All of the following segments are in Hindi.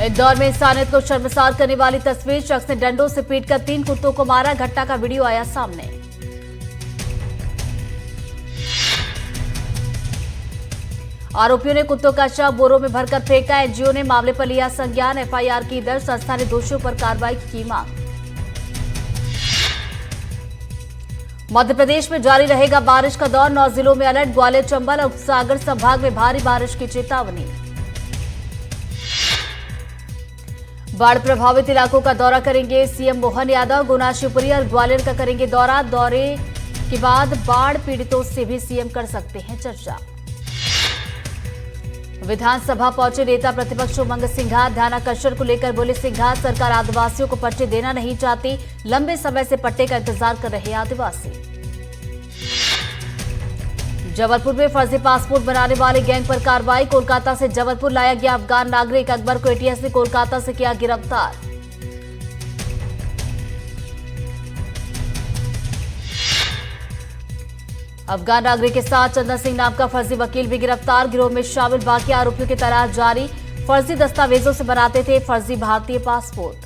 इंदौर में इंसानियत को शर्मसार करने वाली तस्वीर, शख्स ने डंडों से पीटकर 3 कुत्तों को मारा। घटना का वीडियो आया सामने। आरोपियों ने कुत्तों का शव बोरों में भरकर फेंका। एनजीओ ने मामले पर लिया संज्ञान। एफआईआर की दर्ज। संस्था ने दोषियों पर कार्रवाई की मांग। मध्य प्रदेश में जारी रहेगा बारिश का दौर। 9 जिलों में अलर्ट। ग्वालियर, चंबल और सागर संभाग में भारी बारिश की चेतावनी। बाढ़ प्रभावित इलाकों का दौरा करेंगे सीएम मोहन यादव। गुना, शिवपुरी और ग्वालियर का करेंगे दौरा। दौरे के बाद बाढ़ पीड़ितों से भी सीएम कर सकते हैं चर्चा। विधानसभा पहुंचे नेता प्रतिपक्ष उमंग सिंघार। ध्यानाकर्षण को लेकर बोले सिंघार, सरकार आदिवासियों को पट्टे देना नहीं चाहती। लंबे समय से पट्टे का इंतजार कर रहे आदिवासी। जबलपुर में फर्जी पासपोर्ट बनाने वाले गैंग पर कार्रवाई। कोलकाता से जबलपुर लाया गया अफगान नागरिक। अकबर को एटीएस ने कोलकाता से किया गिरफ्तार। अफगान नागरिक के साथ चंदन सिंह नाम का फर्जी वकील भी गिरफ्तार। गिरोह में शामिल बाकी आरोपियों की तलाश जारी। फर्जी दस्तावेजों से बनाते थे फर्जी भारतीय पासपोर्ट।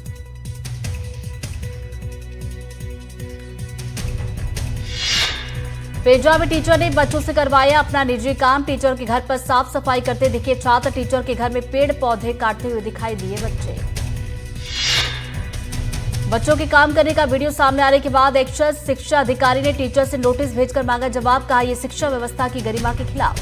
पेंड्रा में टीचर ने बच्चों से करवाया अपना निजी काम। टीचर के घर पर साफ सफाई करते दिखे छात्र। टीचर के घर में पेड़ पौधे काटते हुए दिखाई दिए बच्चे। बच्चों के काम करने का वीडियो सामने आने के बाद एक शिक्षा अधिकारी ने टीचर से नोटिस भेजकर मांगा जवाब। कहा यह शिक्षा व्यवस्था की गरिमा के खिलाफ।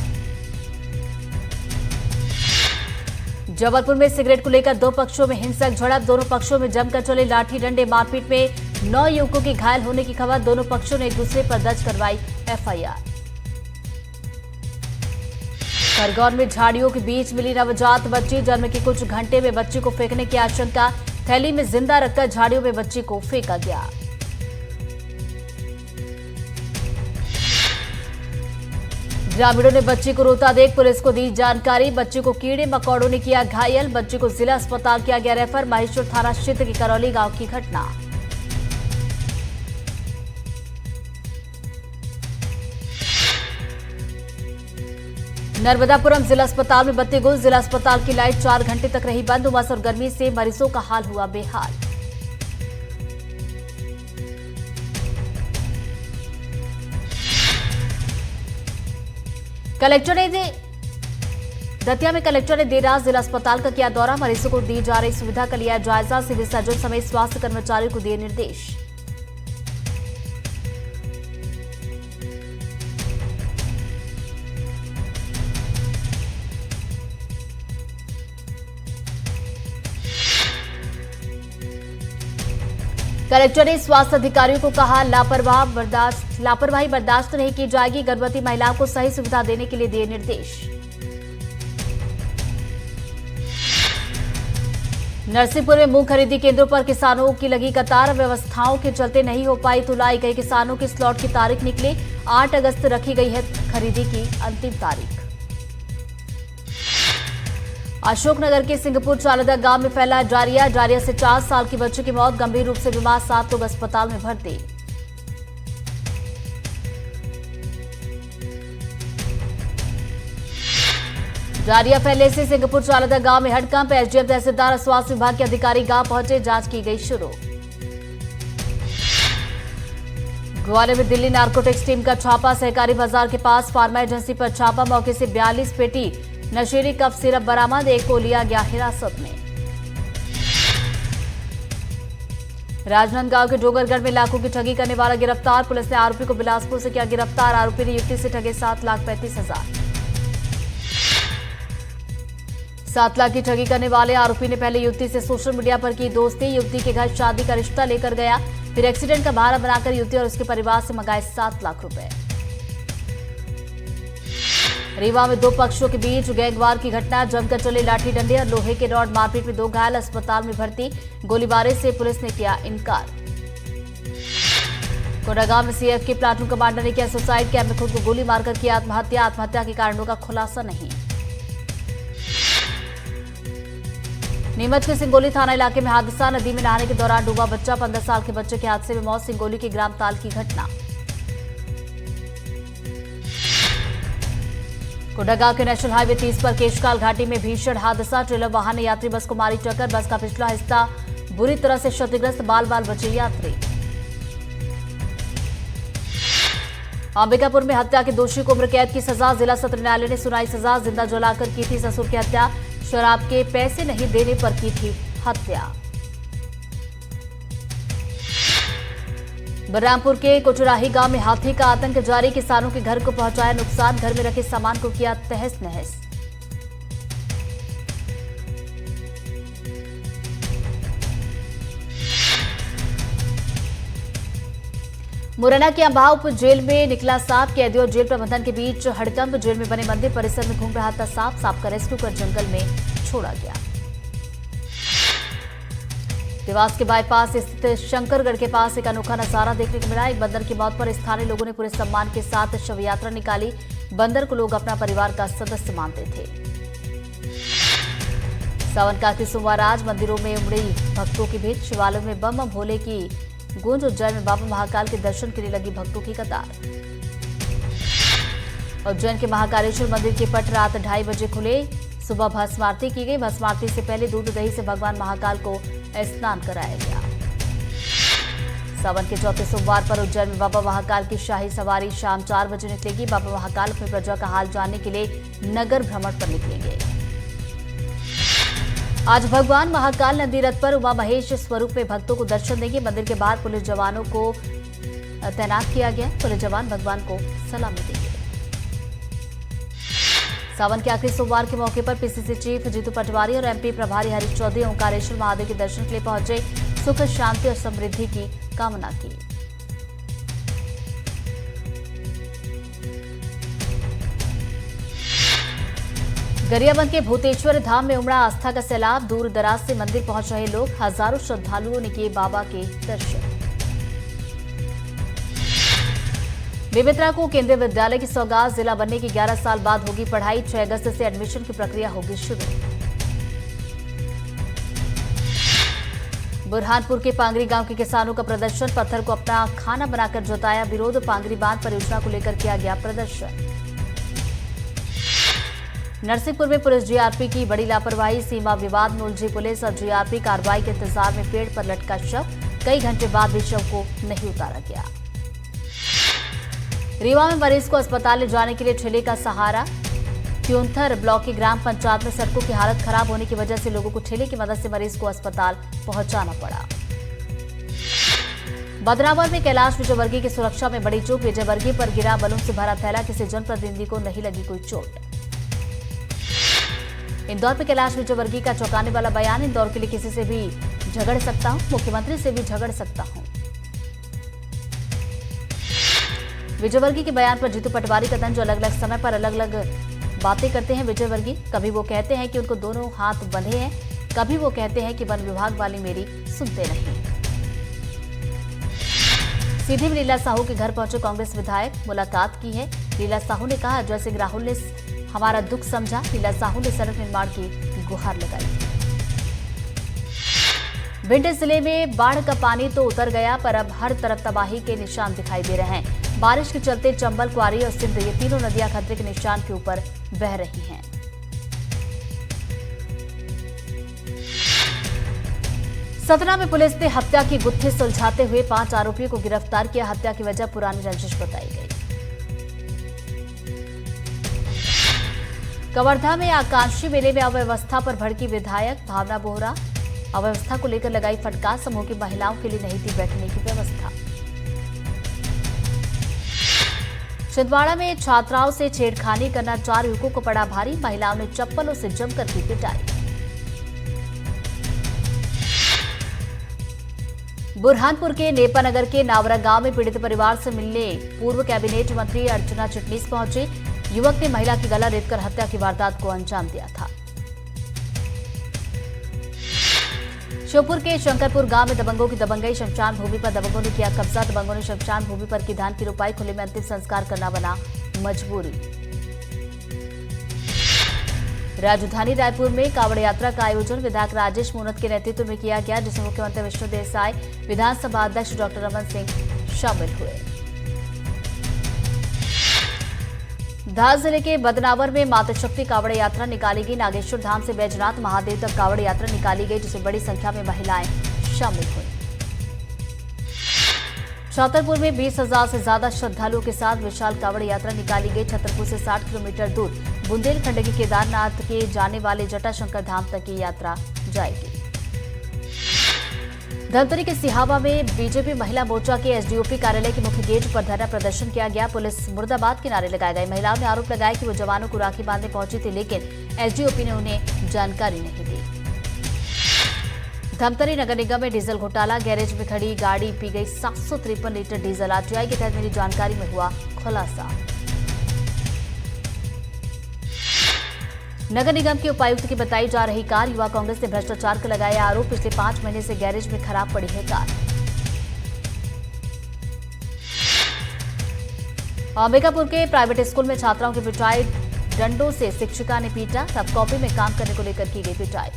जबलपुर में सिगरेट को लेकर 2 पक्षों में हिंसक झड़प। दोनों पक्षों में जमकर चले लाठी डंडे। मारपीट में 9 युवकों की घायल होने की खबर। दोनों पक्षों ने एक दूसरे पर दर्ज करवाई एफआईआर। खरगोन में झाड़ियों के बीच मिली नवजात बच्ची। जन्म के कुछ घंटे में बच्ची को फेंकने की आशंका। थैली में जिंदा रखकर झाड़ियों में बच्ची को फेंका गया। ग्रामीणों ने बच्ची को रोता देख पुलिस को दी जानकारी। बच्ची को कीड़े मकोड़ों ने किया घायल। बच्ची को जिला अस्पताल किया गया रेफर। महेश्वर थाना क्षेत्र के करौली गांव की घटना। नर्मदापुरम जिला अस्पताल में बत्ती गुल। जिला अस्पताल की लाइट 4 घंटे तक रही बंद। उमस और गर्मी से मरीजों का हाल हुआ बेहाल। दतिया में कलेक्टर ने देर रात जिला अस्पताल का किया दौरा। मरीजों को दी जा रही सुविधा का लिया जायजा। सिविल सर्जन समेत स्वास्थ्य कर्मचारियों को दिए निर्देश। कलेक्टर ने स्वास्थ्य अधिकारियों को कहा लापरवाही बर्दाश्त नहीं की जाएगी। गर्भवती महिलाओं को सही सुविधा देने के लिए दिए निर्देश। नरसिंहपुर में मूंग खरीदी केंद्रों पर किसानों की लगी कतार। व्यवस्थाओं के चलते नहीं हो पाई तुलाई। कई किसानों की स्लॉट की तारीख निकली। 8 अगस्त रखी गई है खरीदी की अंतिम तारीख। अशोकनगर के सिंहपुर चालदा गांव में फैला डायरिया। डायरिया से 4 साल की बच्ची की मौत। गंभीर रूप से बीमार 7 लोग अस्पताल में भर्ती। डायरिया फैलने से सिंहपुर चालदा गांव में हड़कंप। एसडीएम तहसीलदार स्वास्थ्य विभाग के अधिकारी गांव पहुंचे। जांच की गई शुरू। ग्वालियर में दिल्ली नारकोटिक्स टीम का छापा। सहकारी बाजार के पास फार्मा एजेंसी पर छापा। मौके से 42 पेटी नशीली कफ सिरप बरामद। एक को लिया गया हिरासत में। राजनांदगांव के डोगरगढ़ में लाखों की ठगी करने वाला गिरफ्तार। पुलिस ने आरोपी को बिलासपुर से किया गिरफ्तार। आरोपी ने युवती से ठगे 7,35,000। 7 लाख की ठगी करने वाले आरोपी ने पहले युवती से सोशल मीडिया पर की दोस्ती। युवती के घर शादी का रिश्ता लेकर गया। फिर एक्सीडेंट का बहाना बनाकर युवती और उसके परिवार से मंगाए 7 लाख रुपए। रीवा में 2 पक्षों के बीच गैंगवार की घटना। जमकर चले लाठी डंडे और लोहे के रॉड। मारपीट में 2 घायल। अस्पताल में भर्ती। गोलीबारी से पुलिस ने किया इनकार। कोडागांव में सीएफ के प्लाटून कमांडर ने किया सुसाइड। कैंप में खुद को गोली मारकर किया आत्महत्या। आत्महत्या के कारणों का खुलासा नहीं। नीमच के सिंगोली थाना इलाके में हादसा। नदी में नहाने के दौरान डूबा बच्चा। 15 साल के बच्चे के हादसे में मौत। सिंगोली के ग्राम ताल की घटना। कोंडागांव के नेशनल हाईवे 30 पर केशकाल घाटी में भीषण हादसा। ट्रेलर वाहन ने यात्री बस को मारी टक्कर। बस का पिछला हिस्सा बुरी तरह से क्षतिग्रस्त, बाल बाल बचे यात्री। अंबिकापुर में हत्या के दोषी को उम्र कैद की सजा। जिला सत्र न्यायालय ने सुनाई सजा। जिंदा जलाकर की थी ससुर की हत्या। शराब के पैसे नहीं देने पर की थी हत्या। बलरामपुर के कोचुराही गांव में हाथी का आतंक जारी। किसानों के घर को पहुंचाया नुकसान। घर में रखे सामान को किया तहस नहस। मुरैना के अंबाह जेल में निकला सांप। कैदियों और जेल प्रबंधन के बीच हड़कंप। जेल में बने मंदिर परिसर में घूम रहा था सांप। सांप का रेस्क्यू कर जंगल में छोड़ा गया। देवास के बाईपास स्थित शंकरगढ़ के पास एक अनोखा नजारा देखने को मिला। एक बंदर की मौत पर स्थानीय लोगों ने पूरे सम्मान के साथ शव यात्रा निकाली। बंदर को लोग अपना परिवार का सदस्य मानते थे। सावन का सोमवार आज मंदिरों में उमड़ी भक्तों की भीड़। शिवालयों में बम बम भोले की गूंज। उज्जैन में बाबा महाकाल के दर्शन के लिए लगी भक्तों की कतार। उज्जैन के महाकालेश्वर मंदिर के पट रात 2:30 बजे खुले। सुबह भस्म आरती की गई। भस्म आरती से पहले दूध दही से भगवान महाकाल को स्नान कराया गया। सावन के चौथे सोमवार पर उज्जैन में बाबा महाकाल की शाही सवारी शाम 4 बजे निकलेगी। बाबा महाकाल अपनी प्रजा का हाल जानने के लिए नगर भ्रमण पर निकलेंगे। आज भगवान महाकाल नंदी रथ पर उमा महेश स्वरूप में भक्तों को दर्शन देंगे। मंदिर के बाहर पुलिस जवानों को तैनात किया गया। पुलिस जवान भगवान को सलामी देंगे। सावन के आखिरी सोमवार के मौके पर पीसीसी चीफ जीतू पटवारी और एमपी प्रभारी हरीश चौधरी ओंकारेश्वर महादेव के दर्शन के लिए पहुंचे। सुख शांति और समृद्धि की कामना की। गरियाबंद के भूतेश्वर धाम में उमड़ा आस्था का सैलाब। दूर दराज से मंदिर पहुंच रहे लोग। हजारों श्रद्धालुओं ने किए बाबा के दर्शन। बेमेतरा को केंद्रीय विद्यालय की सौगात। जिला बनने के 11 साल बाद होगी पढ़ाई। 6 अगस्त से एडमिशन की प्रक्रिया होगी शुरू। बुरहानपुर के पांगरी गांव के किसानों का प्रदर्शन। पत्थर को अपना खाना बनाकर जताया विरोध। पांगरी बांध परियोजना को लेकर किया गया प्रदर्शन। नरसिंहपुर में पुलिस जीआरपी की बड़ी लापरवाही। सीमा विवाद में उलझी पुलिस और जीआरपी कार्रवाई के इंतजार में पेड़ पर लटका शव। कई घंटे बाद भी शव को नहीं उतारा गया। रीवा में मरीज को अस्पताल ले जाने के लिए ठेले का सहारा। क्योंथर ब्लॉक की ग्राम पंचायत में सड़कों की हालत खराब होने की वजह से लोगों को ठेले की मदद से मरीज को अस्पताल पहुंचाना पड़ा। बदनावर में कैलाश विजयवर्गीय की सुरक्षा में बड़ी चूक। विजयवर्गीय पर गिरा बलून से भरा थैला। किसी जनप्रतिनिधि को नहीं लगी कोई चोट। इंदौर में कैलाश विजयवर्गीय का चौंकाने वाला बयान। इंदौर के लिए किसी से भी झगड़ सकता हूं, मुख्यमंत्री से भी झगड़ सकता हूं। विजयवर्गीय के बयान पर जीतू पटवारी का तंज। अलग अलग समय पर अलग अलग बातें करते हैं विजयवर्गीय। कभी वो कहते हैं कि उनको दोनों हाथ बंधे हैं, कभी वो कहते हैं कि वन विभाग वाले मेरी सुनते नहीं। सीधे में लीला साहू के घर पहुंचे कांग्रेस विधायक। मुलाकात की है। लीला साहू ने कहा अजय सिंह राहुल ने हमारा दुख समझा। लीला साहू ने सड़क निर्माण की गुहार लगाई। भिंड जिले में बाढ़ का पानी तो उतर गया, पर अब हर तरफ तबाही के निशान दिखाई दे रहे हैं। बारिश के चलते चंबल, क्वारी और सिंध ये तीनों नदियां खतरे के निशान के ऊपर बह रही हैं। सतना में पुलिस ने हत्या की गुत्थी सुलझाते हुए 5 आरोपियों को गिरफ्तार किया। हत्या की वजह पुरानी रंजिश बताई गई। कवर्धा में आकांक्षी मेले में अव्यवस्था पर भड़की विधायक भावना बोहरा। अव्यवस्था को लेकर लगाई फटकार। समूह की महिलाओं के लिए नहीं थी बैठने की व्यवस्था। छिंदवाड़ा में छात्राओं से छेड़खानी करना 4 युवकों को पड़ा भारी। महिलाओं ने चप्पलों से जमकर की पिटाई। बुरहानपुर के नेपानगर के नावरा गांव में पीड़ित परिवार से मिलने पूर्व कैबिनेट मंत्री अर्चना चिटनीस पहुंचे। युवक ने महिला की गला रेतकर हत्या की वारदात को अंजाम दिया था। श्योपुर के शंकरपुर गांव में दबंगों की दबंगई। शमशान भूमि पर दबंगों ने किया कब्जा। दबंगों ने शमशान भूमि पर की धान की रुपाई। खुले में अंतिम संस्कार करना बना मजबूरी। राजधानी रायपुर में कांवड़ यात्रा का आयोजन विधायक राजेश मूनत के नेतृत्व में किया गया, जिसमें मुख्यमंत्री विष्णु देसाई, विधानसभा अध्यक्ष डॉक्टर रमन सिंह शामिल हुए। धार जिले के बदनावर में माता शक्ति कावड़ यात्रा निकाली गई। नागेश्वर धाम से बैजनाथ महादेव तक कावड़ यात्रा निकाली गई, जिसमें बड़ी संख्या में महिलाएं शामिल हुई। छतरपुर में 20,000 से ज्यादा श्रद्धालुओं के साथ विशाल कावड़ यात्रा निकाली गई। छतरपुर से 60 किलोमीटर दूर बुंदेलखंड के केदारनाथ के जाने वाले जटाशंकर धाम तक की यात्रा जाएगी। धमतरी के सिहावा में बीजेपी महिला मोर्चा के एसडीओपी कार्यालय के मुख्य गेट पर धरना प्रदर्शन किया गया। पुलिस मुर्दाबाद के नारे लगाए गए। महिलाओं ने आरोप लगाया कि वो जवानों को राखी बांधने पहुंची थी, लेकिन एसडीओपी ने उन्हें जानकारी नहीं दी। धमतरी नगर निगम में डीजल घोटाला। गैरेज में खड़ी गाड़ी पी गई 753 लीटर डीजल। आरटीआई के तहत मिली जानकारी में हुआ खुलासा। नगर निगम के उपायुक्त की बताई जा रही कार। युवा कांग्रेस ने भ्रष्टाचार का लगाया आरोप। पिछले 5 महीने से गैरेज में खराब पड़ी है कार। अंबिकापुर के प्राइवेट स्कूल में छात्राओं की पिटाई। डंडों से शिक्षिका ने पीटा, तब कॉपी में काम करने को लेकर की गई पिटाई।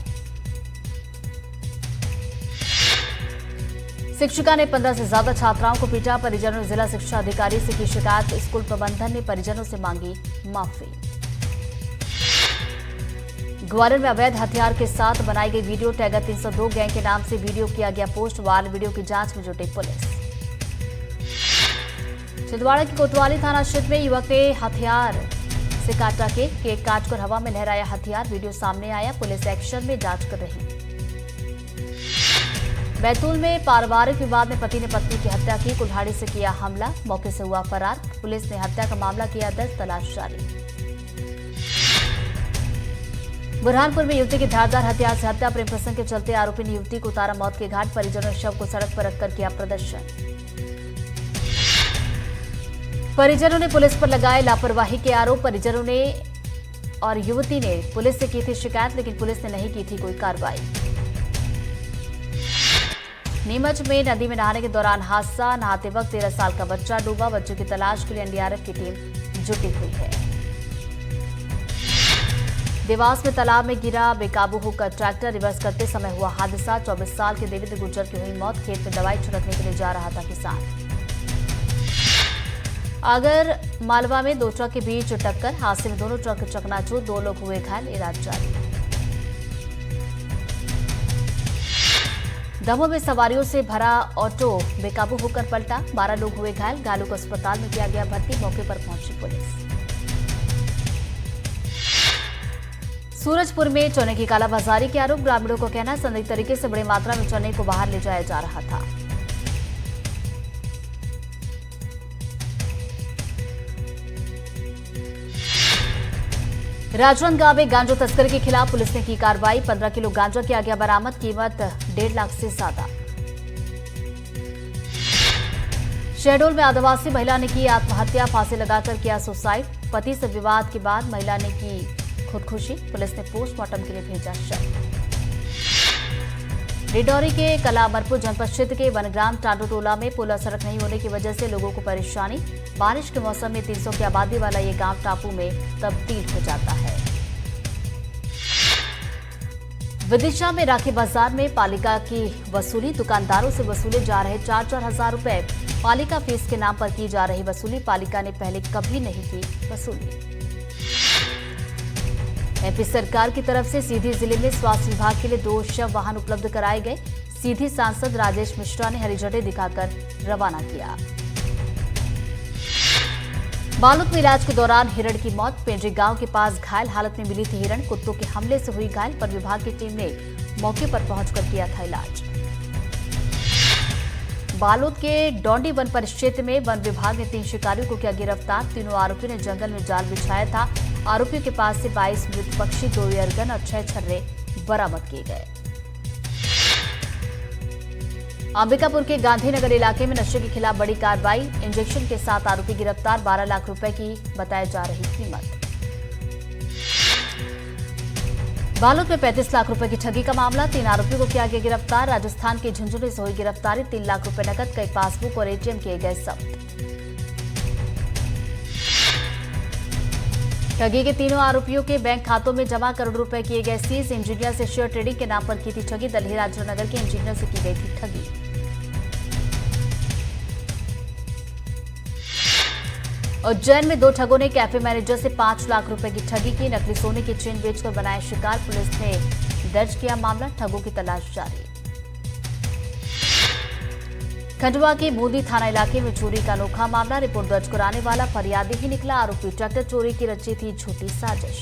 शिक्षिका ने 15 से ज्यादा छात्राओं को पीटा। परिजनों ने जिला शिक्षा अधिकारी से की शिकायत। स्कूल प्रबंधन ने परिजनों से मांगी माफी। ग्वालियर में अवैध हथियार के साथ बनाई गई वीडियो। टाइगर 302 गैंग के नाम से वीडियो किया गया पोस्ट। वायरल वीडियो की जांच में जुटी पुलिस। छिंदवाड़ा के कोतवाली थाना क्षेत्र में युवक ने हथियार से काटा केक काटकर हवा में लहराया हथियार। वीडियो सामने आया। पुलिस एक्शन में जांच कर रही। बैतूल में पारिवारिक विवाद में पति ने पत्नी की हत्या की। कुल्हाड़ी से किया हमला, मौके से हुआ फरार। पुलिस ने हत्या का मामला किया दर्ज, तलाश जारी। बुरहानपुर में युवती की धारदार हथियार से हत्या। प्रेम प्रसंग के चलते आरोपी ने युवती को उतारा मौत के घाट। परिजनों ने शव को सड़क पर रखकर किया प्रदर्शन। परिजनों ने पुलिस पर लगाए लापरवाही के आरोप। परिजनों ने और युवती ने पुलिस से की थी शिकायत, लेकिन पुलिस ने नहीं की थी कोई कार्रवाई। नीमच में नदी में नहाने के दौरान हादसा। नहाते वक्त 13 साल का बच्चा डूबा। बच्चे की तलाश के लिए एनडीआरएफ की टीम जुटी हुई है। देवास में तालाब में गिरा बेकाबू होकर ट्रैक्टर। रिवर्स करते समय हुआ हादसा। 24 साल के देवेंद्र गुर्जर की हुई मौत। खेत में दवाई छिड़कने के लिए जा रहा था किसान। आगर मालवा में 2 ट्रक के बीच टक्कर। हादसे में दोनों ट्रक चकनाचूर। 2 लोग हुए घायल। इलाज जारी। दमोह में सवारियों से भरा ऑटो बेकाबू होकर पलटा। 12 लोग हुए घायल। घायलों को अस्पताल में किया गया भर्ती। मौके पर पहुंची पुलिस। सूरजपुर में चने की कालाबाजारी के आरोप। ग्रामीणों को कहना, संदिग्ध तरीके से बड़ी मात्रा में चने को बाहर ले जाया जा रहा था। राजनांदगांव में गांजा तस्करी के खिलाफ पुलिस ने की कार्रवाई। 15 किलो गांजा किया गया बरामद। कीमत 1.5 लाख से ज्यादा। शहडोल में आदिवासी महिला ने की आत्महत्या। फांसी लगाकर किया सुसाइड। पति से विवाद के बाद महिला ने की खुदकुशी। पुलिस ने पोस्टमार्टम के लिए भेजा शव। डिडौरी के कलामरपुर जनपद क्षेत्र के वनग्राम टांडोटोला में पुल और सड़क नहीं होने की वजह से लोगों को परेशानी। बारिश के मौसम में 300 की आबादी वाला ये गांव टापू में तब्दील हो जाता है। विदिशा में राखी बाजार में पालिका की वसूली। दुकानदारों से वसूले जा रहे 4-4 हजार रुपए। पालिका फीस के नाम पर की जा रही वसूली। पालिका ने पहले कभी नहीं की वसूली। एमपी सरकार की तरफ से सीधी जिले में स्वास्थ्य विभाग के लिए 2 शव वाहन उपलब्ध कराए गए। सीधी सांसद राजेश मिश्रा ने हरी झंडी दिखाकर रवाना किया। बालोद में इलाज के दौरान हिरण की मौत। पेंड्री गांव के पास घायल हालत में मिली थी हिरण। कुत्तों के हमले से हुई घायल। वन विभाग की टीम ने मौके पर पहुंचकर किया था इलाज। बालोद के डोंडी वन परिक्षेत्र में वन विभाग ने 3 शिकारियों को किया गिरफ्तार। तीनों आरोपियों ने जंगल में जाल बिछाया था। आरोपियों के पास से 22 मृत पक्षी, 2 एयरगन और 6 छर्रे बरामद किए गए। अंबिकापुर के गांधीनगर इलाके में नशे के खिलाफ बड़ी कार्रवाई। इंजेक्शन के साथ आरोपी गिरफ्तार। 12 लाख रुपए की बताई जा रही कीमत। बालोद में 35 लाख रुपए की ठगी का मामला। 3 आरोपियों को किया गया गिरफ्तार। राजस्थान के झुंझुनू से हुई गिरफ्तारी। 3 लाख रुपए नकद, कई पासबुक और एटीएम किए गए जब्त। ठगी के तीनों आरोपियों के बैंक खातों में जमा करोड़ रुपए किए गए सीज। इंजीनियर से शेयर ट्रेडिंग के नाम पर की थी ठगी। दल्ही राजनगर के इंजीनियर से की गई थी ठगी। उज्जैन में 2 ठगों ने कैफे मैनेजर से 5 लाख रुपए की ठगी की। नकली सोने की चेन बेचकर बनाए शिकार। पुलिस ने दर्ज किया मामला। ठगों की तलाश जारी। खंडवा के बूंदी थाना इलाके में चोरी का अनोखा मामला। रिपोर्ट दर्ज कराने वाला फरियादी ही निकला आरोपी। ट्रैक्टर चोरी की रची थी झूठी साजिश।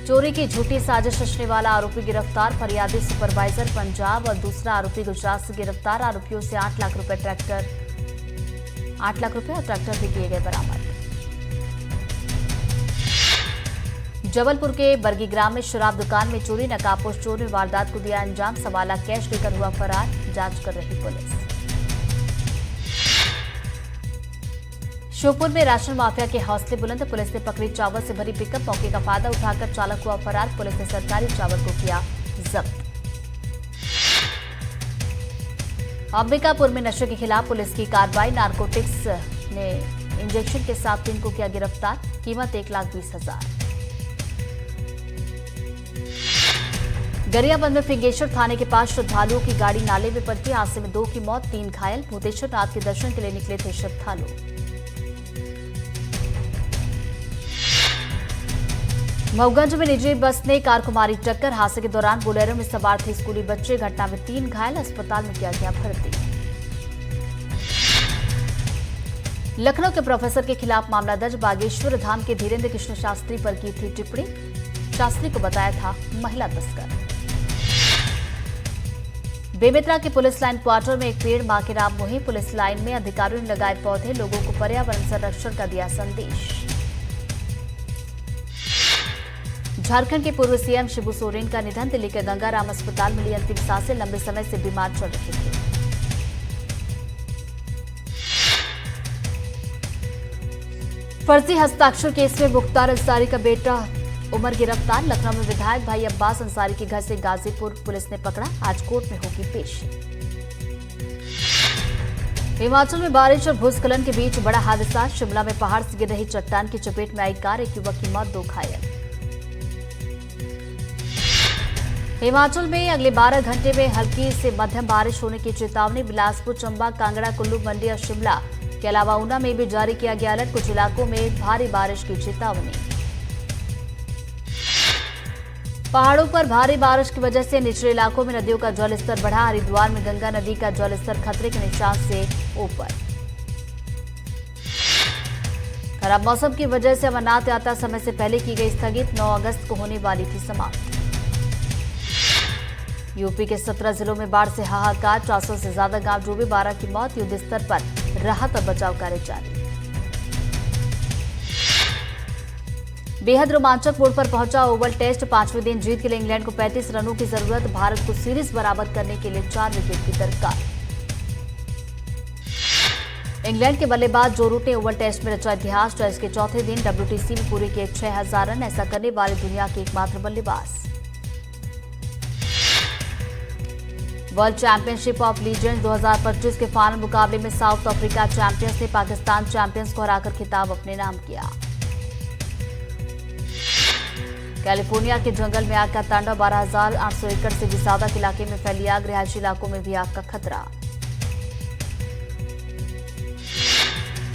चोरी की झूठी साजिश रचने वाला आरोपी गिरफ्तार। फरियादी सुपरवाइजर पंजाब और दूसरा आरोपी गुजरात से गिरफ्तार। आरोपियों से 8 लाख रुपए और ट्रैक्टर भी किए गए बरामद। जबलपुर के बरगीग्राम में शराब दुकान में चोरी। नकाबपोश चोर ने वारदात को दिया अंजाम। 1.25 लाख कैश लेकर हुआ फरार। जांच कर रही पुलिस। श्योपुर में राशन माफिया के हौसले बुलंद। पुलिस ने पकड़ी चावल से भरी पिकअप। मौके का फायदा उठाकर चालक हुआ फरार। पुलिस ने सरकारी चावल को किया जब्त। अंबिकापुर में नशे के खिलाफ पुलिस की कार्रवाई। नारकोटिक्स ने इंजेक्शन के साथ 3 को किया गिरफ्तार। कीमत 1,20,000। गरियाबंद में फिंगेश्वर थाने के पास श्रद्धालुओं की गाड़ी नाले में पलटी। हादसे में 2 की मौत, 3 घायल। भूतेश्वर नाथ के दर्शन के लिए निकले थे श्रद्धालु। मऊगंज में निजी बस ने कार को मारी टक्कर। हादसे के दौरान बोलेरो में सवार थे स्कूली बच्चे। घटना में 3 घायल। अस्पताल में किया गया भर्ती। लखनऊ के प्रोफेसर के खिलाफ मामला दर्ज। बागेश्वर धाम के धीरेन्द्र कृष्ण शास्त्री पर की थी टिप्पणी। शास्त्री को बताया था महिला तस्कर। बेमेतरा के पुलिस लाइन क्वार्टर में एक पेड़ मां के नाम मुहिम। पुलिस लाइन में अधिकारियों ने लगाए पौधे। लोगों को पर्यावरण संरक्षण का दिया संदेश। झारखंड के पूर्व सीएम शिबू सोरेन का निधन। दिल्ली के गंगाराम अस्पताल में ली अंतिम सांसें। लंबे समय से बीमार चल रहे थे। फर्जी हस्ताक्षर केस में मुख्तार अंसारी का बेटा उमर गिरफ्तार। लखनऊ में विधायक भाई अब्बास अंसारी के घर से गाजीपुर पुलिस ने पकड़ा। आज कोर्ट में होगी पेशी। हिमाचल में बारिश और भूस्खलन के बीच बड़ा हादसा। शिमला में पहाड़ से गिर रही चट्टान की चपेट में आई कार। एक युवक की मौत, 2 घायल। हिमाचल में अगले 12 घंटे में हल्की से मध्यम बारिश होने की चेतावनी। बिलासपुर, चंबा, कांगड़ा, कुल्लू, मंडी और शिमला के अलावा ऊना में भी जारी किया गया अलर्ट। कुछ इलाकों में भारी बारिश की चेतावनी। पहाड़ों पर भारी बारिश की वजह से निचले इलाकों में नदियों का जलस्तर बढ़ा। हरिद्वार में गंगा नदी का जलस्तर खतरे के निशान से ऊपर। खराब मौसम की वजह से अमरनाथ यात्रा समय से पहले की गई स्थगित। 9 अगस्त को होने वाली थी समाप्त। यूपी के 17 जिलों में बाढ़ से हाहाकार। 400 से ज्यादा गांव डूबे, 12 की मौत। युद्ध स्तर पर राहत और बचाव कार्य जारी। बेहद रोमांचक मोड़ पर पहुंचा ओवल टेस्ट। 5वें दिन जीत के लिए इंग्लैंड को 35 रनों की जरूरत। भारत को सीरीज बराबर करने के लिए 4 विकेट की दरकार। इंग्लैंड के बल्लेबाज जो रूट ने ओवल टेस्ट में रचा इतिहास। टेस्ट के चौथे दिन WTC में पूरे किए 6000 रन। ऐसा करने वाले दुनिया के एकमात्र बल्लेबाज। वर्ल्ड चैंपियनशिप ऑफ लीजेंड्स 2025 के फाइनल मुकाबले में साउथ अफ्रीका चैंपियंस ने पाकिस्तान चैंपियंस को हराकर खिताब अपने नाम किया। कैलिफोर्निया के जंगल में आग का तांडव। 12,800 एकड़ से भी ज्यादा के इलाके में फैली आग। रिहायशी इलाकों में भी आग का खतरा।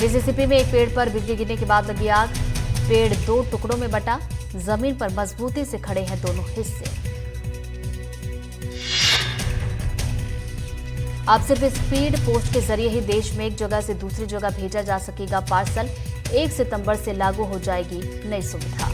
मिसिसिपी में एक पेड़ पर बिजली गिरने के बाद लगी आग। पेड़ 2 टुकड़ों में बटा। जमीन पर मजबूती से खड़े हैं दोनों हिस्से। अब सिर्फ स्पीड पोस्ट के जरिए ही देश में एक जगह से दूसरी जगह भेजा जा सकेगा पार्सल। 1 सितंबर से लागू हो जाएगी नई सुविधा।